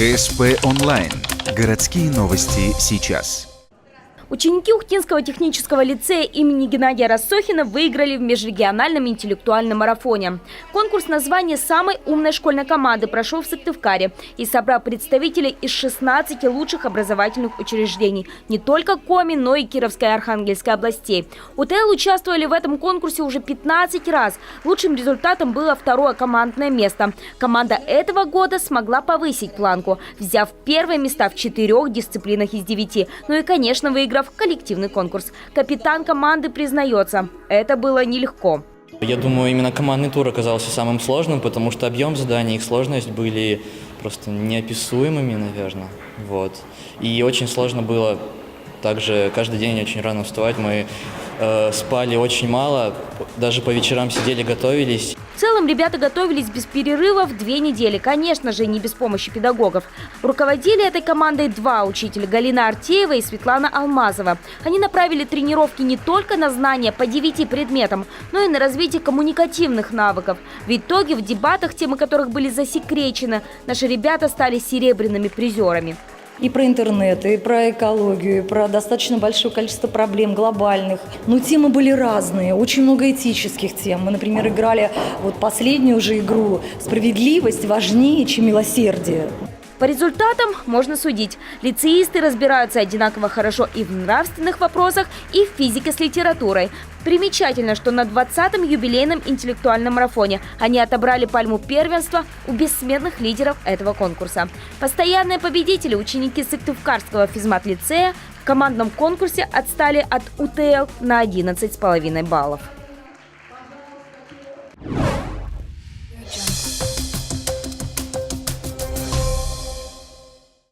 ГСП онлайн. Городские новости сейчас. Ученики Ухтинского технического лицея имени Геннадия Рассохина выиграли в межрегиональном интеллектуальном марафоне. Конкурс на звание самой умной школьной команды прошел в Сыктывкаре и собрал представителей из 16 лучших образовательных учреждений не только Коми, но и Кировской и Архангельской областей. УТЛ участвовали в этом конкурсе уже 15 раз. Лучшим результатом было второе командное место. Команда этого года смогла повысить планку, взяв первые места в 4 дисциплинах из 9. Ну и, конечно, выиграв коллективный конкурс. Капитан команды признается, это было нелегко. Я думаю, именно командный тур оказался самым сложным, потому что объем заданий и их сложность были просто неописуемыми, наверное. Вот. И очень сложно было также каждый день очень рано вставать. Мы спали очень мало, даже по вечерам сидели, готовились. В целом ребята готовились без перерывов 2 недели. Конечно же, не без помощи педагогов. Руководили этой командой 2 учителя – Галина Артеева и Светлана Алмазова. Они направили тренировки не только на знания по 9 предметам, но и на развитие коммуникативных навыков. В итоге в дебатах, темы которых были засекречены, наши ребята стали серебряными призерами. И про интернет, и про экологию, и про достаточно большое количество проблем глобальных. Но темы были разные, очень много этических тем. Мы, например, играли вот последнюю уже игру «Справедливость важнее, чем милосердие». По результатам можно судить. Лицеисты разбираются одинаково хорошо и в нравственных вопросах, и в физике с литературой. Примечательно, что на 20-м юбилейном интеллектуальном марафоне они отобрали пальму первенства у бессменных лидеров этого конкурса. Постоянные победители, ученики Сыктывкарского физмат-лицея, в командном конкурсе отстали от УТЛ на 11,5 баллов.